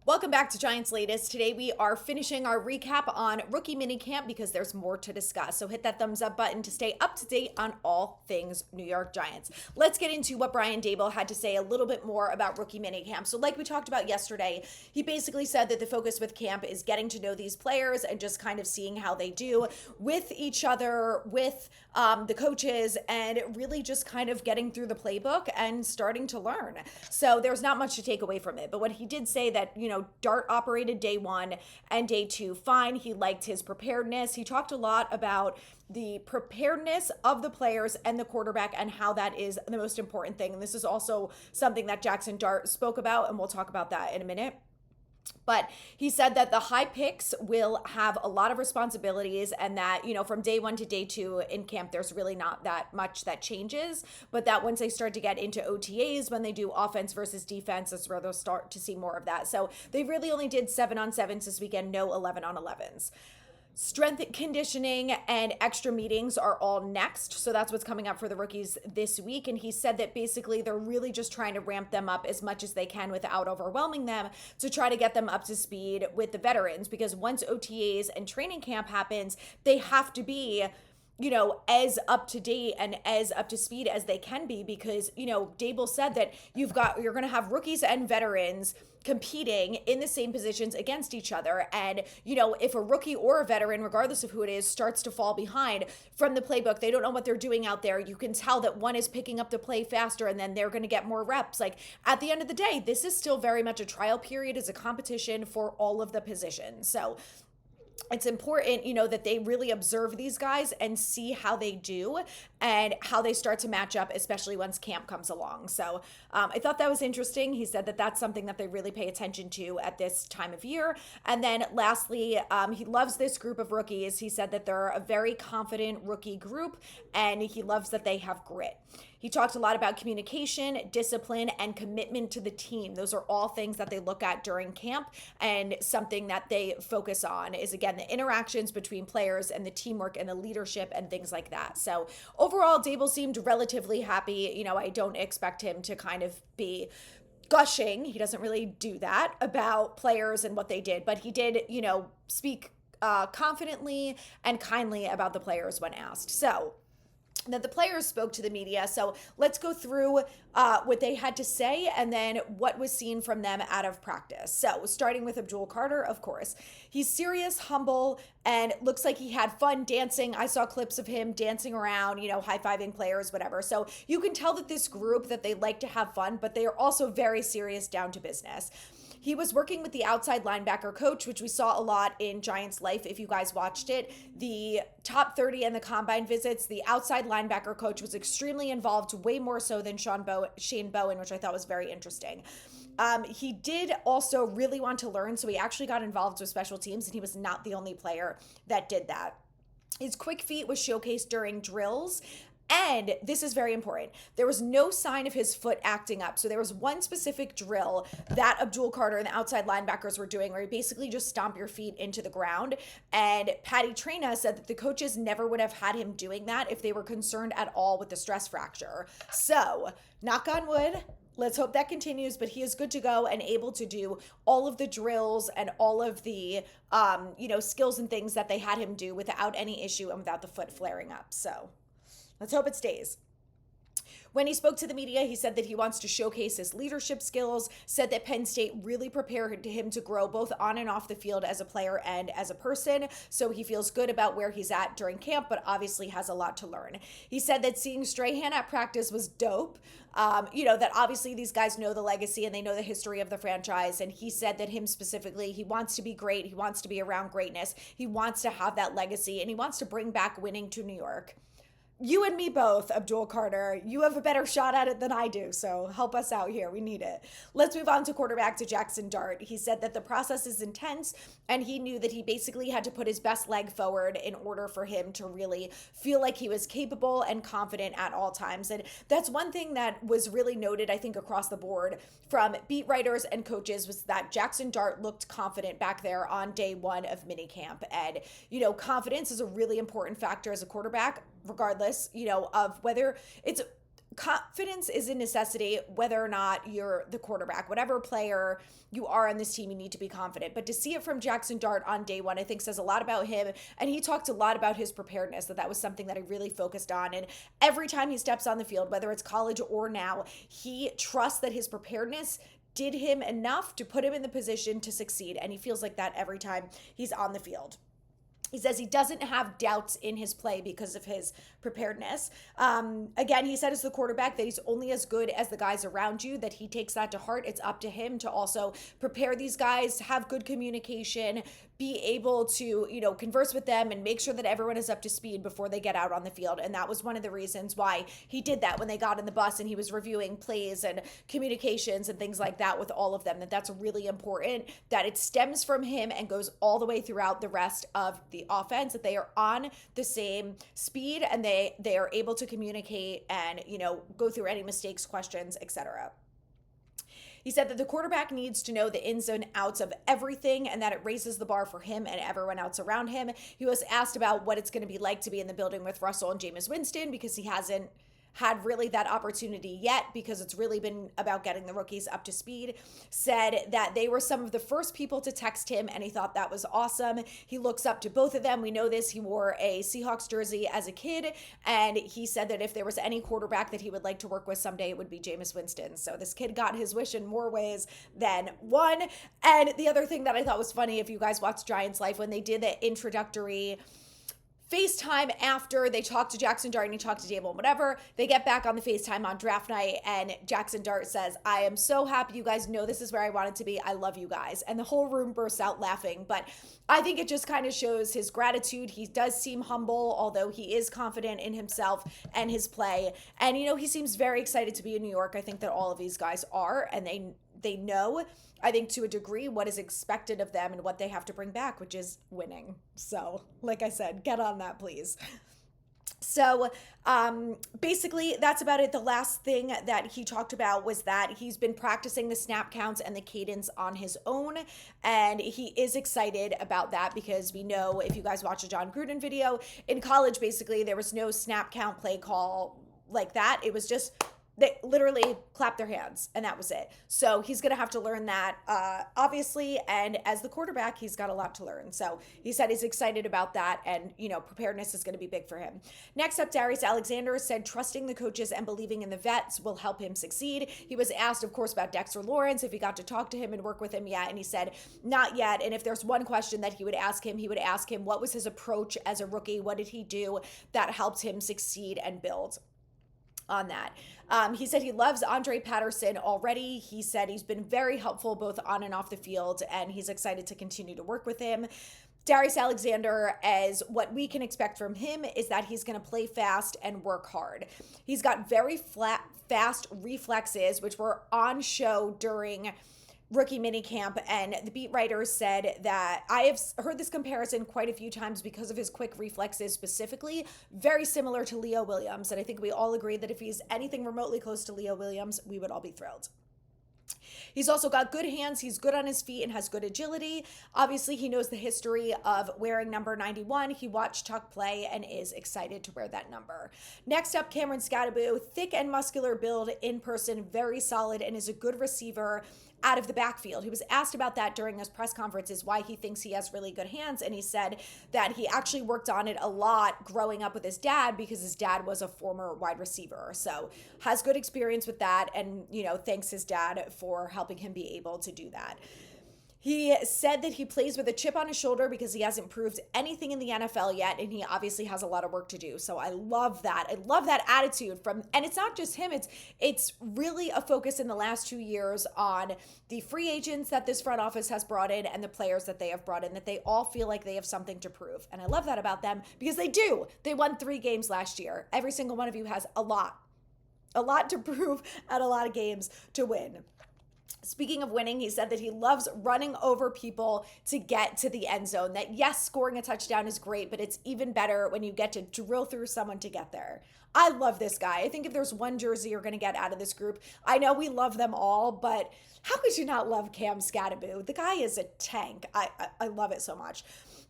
Welcome back to Giants Latest. Today we are finishing our recap on rookie minicamp because there's more to discuss. So hit that thumbs up button to stay up to date on all things New York Giants. Let's get into what Brian Daboll had to say a little bit more about rookie minicamp. So like we talked about yesterday, he basically said that the focus with camp is getting to know these players and just kind of seeing how they do with each other, with the coaches, and really just kind of getting through the playbook and starting to learn. So there's not much to take away from it. But what he did say that, Dart operated day one and day two fine. He liked his preparedness. He talked a lot about the preparedness of the players and the quarterback and how that is the most important thing. And this is also something that Jackson Dart spoke about, and we'll talk about that in a minute. But he said that the high picks will have a lot of responsibilities and that, from day one to day two in camp, there's really not that much that changes. But that once they start to get into OTAs, when they do offense versus defense, that's where they'll start to see more of that. So they really only did 7-on-7s this weekend, no 11-on-11s. Strength conditioning and extra meetings are all next. So that's what's coming up for the rookies this week. And he said that basically they're really just trying to ramp them up as much as they can without overwhelming them to try to get them up to speed with the veterans. Because once OTAs and training camp happens, they have to be as up to date and as up to speed as they can be because, Daboll said that you're going to have rookies and veterans competing in the same positions against each other. And, if a rookie or a veteran, regardless of who it is, starts to fall behind from the playbook, they don't know what they're doing out there. You can tell that one is picking up the play faster and then they're going to get more reps. Like at the end of the day, this is still very much a trial period as a competition for all of the positions. So it's important, that they really observe these guys and see how they do and how they start to match up, especially once camp comes along. So I thought that was interesting. He said that that's something that they really pay attention to at this time of year. And then lastly, he loves this group of rookies. He said that they're a very confident rookie group and he loves that they have grit. He talked a lot about communication, discipline, and commitment to the team. Those are all things that they look at during camp, and something that they focus on is, again, the interactions between players and the teamwork and the leadership and things like that. So overall, Daboll seemed relatively happy. I don't expect him to kind of be gushing. He doesn't really do that about players and what they did, but he did, speak confidently and kindly about the players when asked. So that the players spoke to the media. So let's go through what they had to say and then what was seen from them out of practice. So starting with Abdul Carter, of course. He's serious, humble, and looks like he had fun dancing. I saw clips of him dancing around, high-fiving players, whatever. So you can tell that this group, that they like to have fun, but they are also very serious, down to business. He was working with the outside linebacker coach, which we saw a lot in Giants Life if you guys watched it. The top 30 and the combine visits, the outside linebacker coach was extremely involved, way more so than Shane Bowen, which I thought was very interesting. He did also really want to learn, so he actually got involved with special teams, and he was not the only player that did that. His quick feet was showcased during drills. And this is very important. There was no sign of his foot acting up. So there was one specific drill that Abdul Carter and the outside linebackers were doing where you basically just stomp your feet into the ground. And Patty Traina said that the coaches never would have had him doing that if they were concerned at all with the stress fracture. So, knock on wood. Let's hope that continues, but he is good to go and able to do all of the drills and all of the, skills and things that they had him do without any issue and without the foot flaring up. So let's hope it stays. When he spoke to the media, he said that he wants to showcase his leadership skills, said that Penn State really prepared him to grow both on and off the field as a player and as a person. So he feels good about where he's at during camp, but obviously has a lot to learn. He said that seeing Strahan at practice was dope. That obviously these guys know the legacy and they know the history of the franchise. And he said that him specifically, he wants to be great. He wants to be around greatness. He wants to have that legacy and he wants to bring back winning to New York. You and me both, Abdul Carter. You have a better shot at it than I do, so help us out here. We need it. Let's move on to quarterback to Jackson Dart. He said that the process is intense, and he knew that he basically had to put his best leg forward in order for him to really feel like he was capable and confident at all times. And that's one thing that was really noted, I think, across the board from beat writers and coaches was that Jackson Dart looked confident back there on day one of minicamp. And, confidence is a really important factor as a quarterback, regardless, of whether it's confidence is a necessity, whether or not you're the quarterback. Whatever player you are on this team, you need to be confident. But to see it from Jackson Dart on day one, I think says a lot about him. And he talked a lot about his preparedness, that was something that I really focused on. And every time he steps on the field, whether it's college or now, he trusts that his preparedness did him enough to put him in the position to succeed. And he feels like that every time he's on the field. He says he doesn't have doubts in his play because of his preparedness. Again, he said as the quarterback that he's only as good as the guys around you, that he takes that to heart. It's up to him to also prepare these guys, have good communication, be able to, converse with them and make sure that everyone is up to speed before they get out on the field. And that was one of the reasons why he did that when they got in the bus and he was reviewing plays and communications and things like that with all of them, that's really important, that it stems from him and goes all the way throughout the rest of the offense, that they are on the same speed and they are able to communicate and, go through any mistakes, questions, etc. He said that the quarterback needs to know the ins and outs of everything and that it raises the bar for him and everyone else around him. He was asked about what it's going to be like to be in the building with Russell and Jameis Winston, because he hasn't had really that opportunity yet, because it's really been about getting the rookies up to speed. Said that they were some of the first people to text him and he thought that was awesome. He looks up to both of them. We know this. He wore a Seahawks jersey as a kid, and he said that if there was any quarterback that he would like to work with someday, it would be Jameis Winston. So this kid got his wish in more ways than one. And the other thing that I thought was funny, if you guys watched Giants Life, when they did the introductory FaceTime after they talked to Jackson Dart and he talked to Dable and whatever, they get back on the FaceTime on draft night and Jackson Dart says, "I am so happy you guys know this is where I wanted to be. I love you guys." And the whole room bursts out laughing. But I think it just kind of shows his gratitude. He does seem humble, although he is confident in himself and his play. And, he seems very excited to be in New York. I think that all of these guys are, and they know, I think, to a degree, what is expected of them and what they have to bring back, which is winning. So, like I said, get on that, please. So basically, that's about it. The last thing that he talked about was that he's been practicing the snap counts and the cadence on his own. And he is excited about that because we know, if you guys watch a John Gruden video, in college, basically, there was no snap count play call like that. It was just, they literally clapped their hands and that was it. So he's going to have to learn that, obviously. And as the quarterback, he's got a lot to learn. So he said he's excited about that. And, preparedness is going to be big for him. Next up, Darius Alexander said trusting the coaches and believing in the vets will help him succeed. He was asked, of course, about Dexter Lawrence, if he got to talk to him and work with him yet. And he said, not yet. And if there's one question that he would ask him, what was his approach as a rookie? What did he do that helped him succeed and build on that? He said he loves Andre Patterson already. He said he's been very helpful both on and off the field, and he's excited to continue to work with him. Darius Alexander, as what we can expect from him, is that he's going to play fast and work hard. He's got very fast reflexes, which were on show during rookie minicamp, and the beat writers said that I have heard this comparison quite a few times because of his quick reflexes specifically, very similar to Leo Williams, and I think we all agree that if he's anything remotely close to Leo Williams, we would all be thrilled. He's also got good hands. He's good on his feet and has good agility. Obviously, he knows the history of wearing number 91. He watched Tuck play and is excited to wear that number. Next up, Cameron Scatterbo, thick and muscular build in person, very solid, and is a good receiver out of the backfield. He was asked about that during his press conferences, why he thinks he has really good hands. And he said that he actually worked on it a lot growing up with his dad because his dad was a former wide receiver. So has good experience with that and, thanks his dad for helping him be able to do that. He said that he plays with a chip on his shoulder because he hasn't proved anything in the NFL yet, and he obviously has a lot of work to do. So I love that. I love that attitude and it's not just him. It's really a focus in the last 2 years on the free agents that this front office has brought in and the players that they have brought in, that they all feel like they have something to prove. And I love that about them because they do. They won 3 games last year. Every single one of you has a lot to prove and a lot of games to win. Speaking of winning, he said that he loves running over people to get to the end zone. That yes, scoring a touchdown is great, but it's even better when you get to drill through someone to get there. I love this guy. I think if there's one jersey you're going to get out of this group, I know we love them all, but how could you not love Cam Scatterbo? The guy is a tank. I love it so much.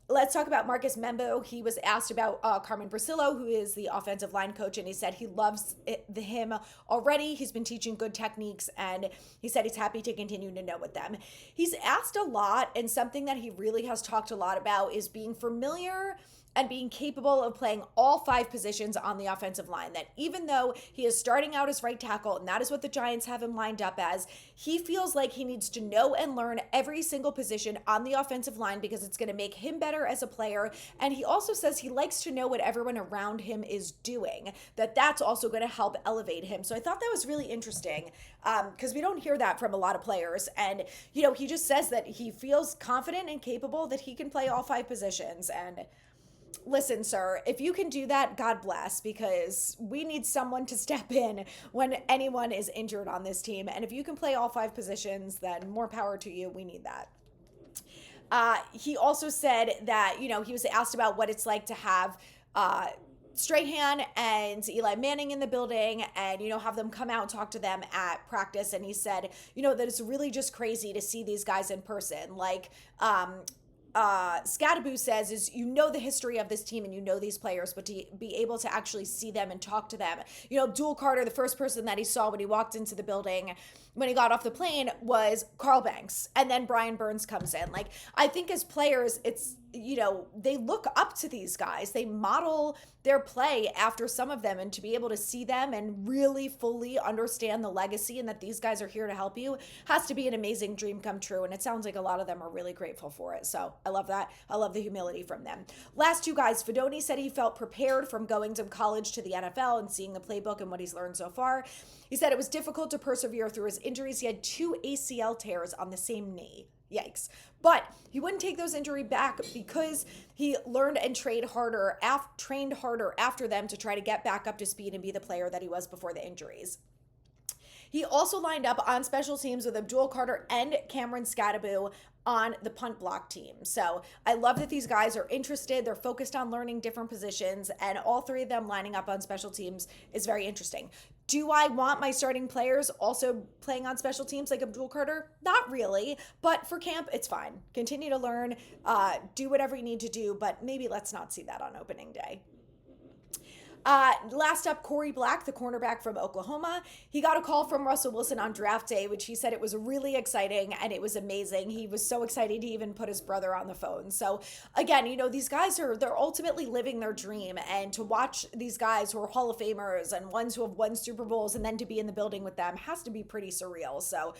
Let's talk about Marcus Membo. He was asked about Carmen Brasillo, who is the offensive line coach, and he said he loves him already. He's been teaching good techniques, and he said he's happy to continue to know with them. He's asked a lot, and something that he really has talked a lot about is being familiar and being capable of playing all 5 positions on the offensive line. That even though he is starting out as right tackle, and that is what the Giants have him lined up as, he feels like he needs to know and learn every single position on the offensive line because it's going to make him better as a player. And he also says he likes to know what everyone around him is doing, that's also going to help elevate him. So I thought that was really interesting because we don't hear that from a lot of players. And, he just says that he feels confident and capable that he can play all 5 positions. And listen, sir, if you can do that, God bless, because we need someone to step in when anyone is injured on this team. And if you can play all 5 positions, then more power to you. We need that. He also said that, he was asked about what it's like to have Strahan and Eli Manning in the building and, have them come out and talk to them at practice. And he said, that it's really just crazy to see these guys in person. Like, Scatterbo says is the history of this team and these players, but to be able to actually see them and talk to them. Abdul Carter, the first person that he saw when he walked into the building, when he got off the plane, was Carl Banks. And then Brian Burns comes in. Like, I think as players, it's, they look up to these guys. They model their play after some of them, and to be able to see them and really fully understand the legacy and that these guys are here to help you has to be an amazing dream come true. And it sounds like a lot of them are really grateful for it. So I love that. I love the humility from them. Last 2 guys, Fedoni said he felt prepared from going from college to the NFL and seeing the playbook and what he's learned so far. He said it was difficult to persevere through his injuries. He had 2 ACL tears on the same knee. Yikes. But he wouldn't take those injuries back because he learned and trained harder after them to try to get back up to speed and be the player that he was before the injuries. He also lined up on special teams with Abdul Carter and Cameron Scatterbo on the punt block team. So I love that these guys are interested. They're focused on learning different positions, and all 3 of them lining up on special teams is very interesting. Do I want my starting players also playing on special teams like Abdul Carter? Not really, but for camp, it's fine. Continue to learn, do whatever you need to do, but maybe let's not see that on opening day. Last up, Corey Black, the cornerback from Oklahoma. He got a call from Russell Wilson on draft day, which he said it was really exciting and it was amazing. He was so excited he even put his brother on the phone. So again, these guys they're ultimately living their dream, and to watch these guys who are Hall of Famers and ones who have won Super Bowls and then to be in the building with them has to be pretty surreal. So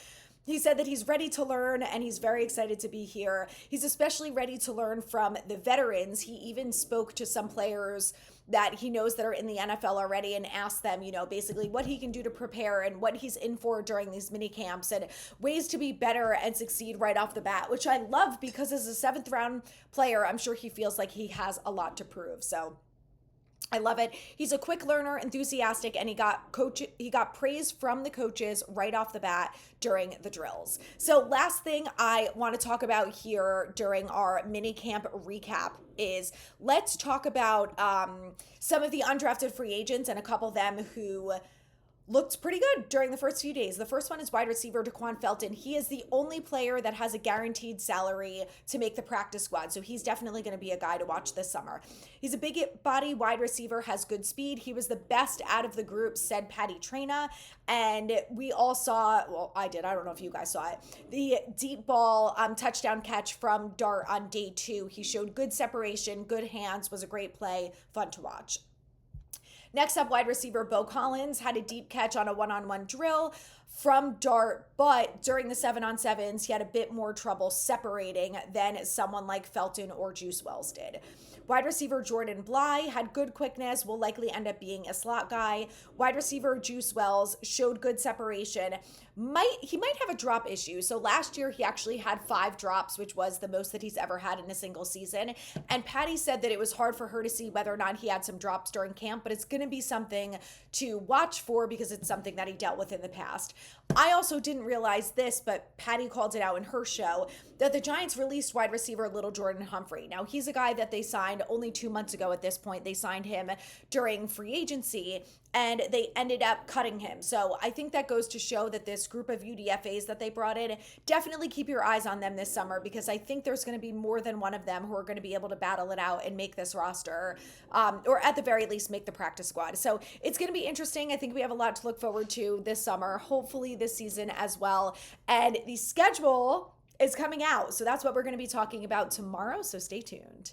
he said that he's ready to learn and he's very excited to be here. He's especially ready to learn from the veterans. He even spoke to some players that he knows that are in the NFL already and asked them, basically what he can do to prepare and what he's in for during these mini camps and ways to be better and succeed right off the bat, which I love because as a 7th round player, I'm sure he feels like he has a lot to prove. So I love it. He's a quick learner, enthusiastic, and he got praise from the coaches right off the bat during the drills. So last thing I want to talk about here during our mini camp recap is let's talk about some of the undrafted free agents and a couple of them who looked pretty good during the first few days. The first one is wide receiver Daquan Felton. He is the only player that has a guaranteed salary to make the practice squad, so he's definitely going to be a guy to watch this summer. He's a big body wide receiver, has good speed. He was the best out of the group, said Patty Traina, and we all saw, well, I did, I don't know if you guys saw it, the deep ball touchdown catch from Dart on day 2. He showed good separation, good hands, was a great play, fun to watch. Next up, wide receiver Bo Collins had a deep catch on a one-on-one drill from Dart, but during the 7-on-7s, he had a bit more trouble separating than someone like Felton or Juice Wells did. Wide receiver Jordan Bly had good quickness, will likely end up being a slot guy. Wide receiver Juice Wells showed good separation. He might have a drop issue. So last year he actually had 5 drops, which was the most that he's ever had in a single season. And Patty said that it was hard for her to see whether or not he had some drops during camp, but it's going to be something to watch for because it's something that he dealt with in the past. I also didn't realize this, but Patty called it out in her show, that the Giants released wide receiver Little Jordan Humphrey. Now, he's a guy that they signed only 2 months ago at this point. They signed him during free agency, and they ended up cutting him. So I think that goes to show that this group of UDFAs that they brought in, definitely keep your eyes on them this summer, because I think there's going to be more than one of them who are going to be able to battle it out and make this roster, or at the very least make the practice squad. So it's going to be interesting. I think we have a lot to look forward to this summer, hopefully this season as well. And the schedule is coming out. So that's what we're going to be talking about tomorrow. So stay tuned.